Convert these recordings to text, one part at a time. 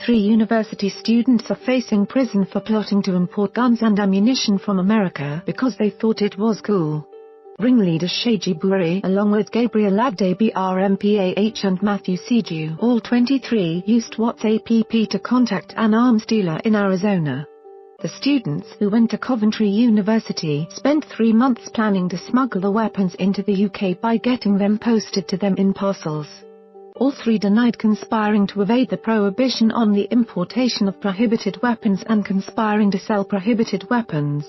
3 university students are facing prison for plotting to import guns and ammunition from America because they thought it was cool. Ringleader Shaji Buri, along with Gabriel Abdebrmpah and Matthew Siju, all 23, used WhatsApp to contact an arms dealer in Arizona. The students, who went to Coventry University, spent 3 months planning to smuggle the weapons into the UK by getting them posted to them in parcels. All 3 denied conspiring to evade the prohibition on the importation of prohibited weapons and conspiring to sell prohibited weapons.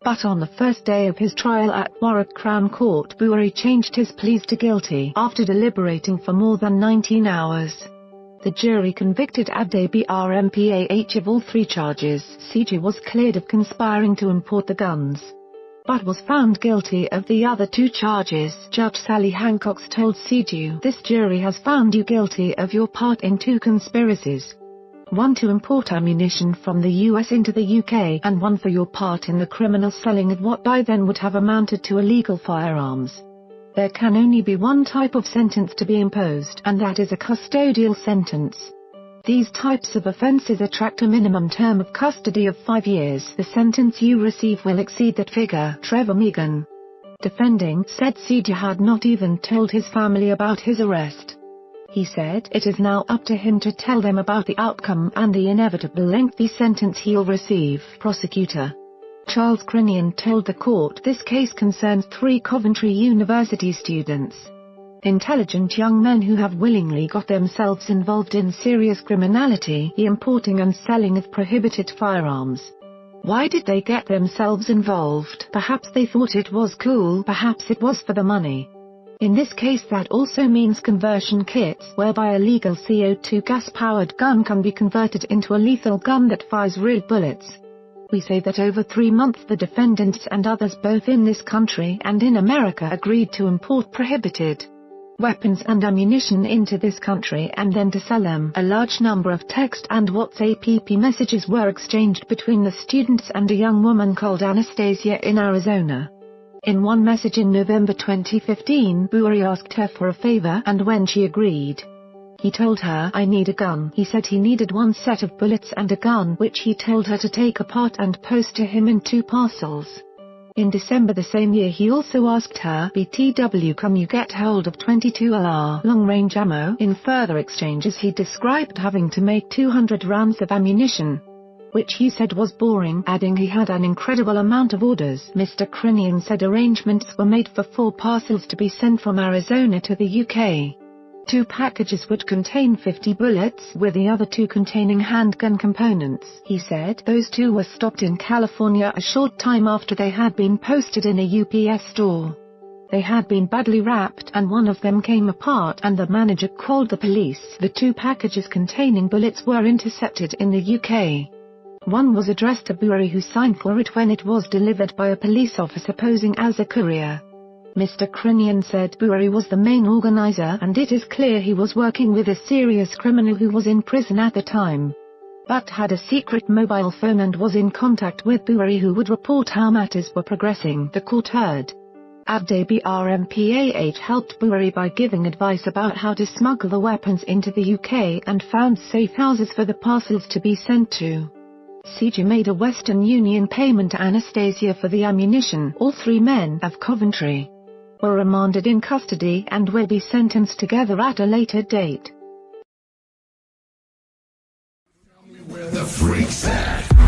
But on the first day of his trial at Warwick Crown Court, Buri changed his pleas to guilty after deliberating for more than 19 hours. The jury convicted Abdebrmpah of all 3 charges. Siju was cleared of conspiring to import the guns, but was found guilty of the other 2 charges. Judge Sally Hancock told Siju, "This jury has found you guilty of your part in 2 conspiracies. One to import ammunition from the US into the UK, and one for your part in the criminal selling of what by then would have amounted to illegal firearms. There can only be one type of sentence to be imposed, and that is a custodial sentence. These types of offences attract a minimum term of custody of 5 years. The sentence you receive will exceed that figure." Trevor Meegan, defending, said Siju had not even told his family about his arrest. He said, "It is now up to him to tell them about the outcome and the inevitable lengthy sentence he'll receive." Prosecutor Charles Crinian told the court this case concerns 3 Coventry University students, intelligent young men who have willingly got themselves involved in serious criminality, the importing and selling of prohibited firearms. Why did they get themselves involved? Perhaps they thought it was cool, perhaps it was for the money. In this case that also means conversion kits, whereby a legal CO2 gas-powered gun can be converted into a lethal gun that fires real bullets. We say that over 3 months the defendants and others both in this country and in America agreed to import prohibited weapons and ammunition into this country and then to sell them. A large number of text and WhatsApp messages were exchanged between the students and a young woman called Anastasia in Arizona. In one message in November 2015, Buri asked her for a favor, and when she agreed, he told her, "I need a gun." He said he needed 1 set of bullets and a gun, which he told her to take apart and post to him in 2 parcels. In December the same year he also asked her, "BTW, can you get hold of 22 LR long-range ammo?" In further exchanges he described having to make 200 rounds of ammunition, which he said was boring, adding he had an incredible amount of orders. Mr. Crinian said arrangements were made for 4 parcels to be sent from Arizona to the UK. 2 packages would contain 50 bullets, with the other 2 containing handgun components. He said those 2 were stopped in California a short time after they had been posted in a UPS store. They had been badly wrapped and one of them came apart and the manager called the police. The 2 packages containing bullets were intercepted in the UK. One was addressed to Buri, who signed for it when it was delivered by a police officer posing as a courier. Mr. Crinian said Buri was the main organizer and it is clear he was working with a serious criminal who was in prison at the time, but had a secret mobile phone and was in contact with Buri, who would report how matters were progressing. The court heard Abdebrmpah helped Buri by giving advice about how to smuggle the weapons into the UK and found safe houses for the parcels to be sent to. Siju made a Western Union payment to Anastasia for the ammunition. All 3 men of Coventry were remanded in custody and will be sentenced together at a later date. Where the freaks at?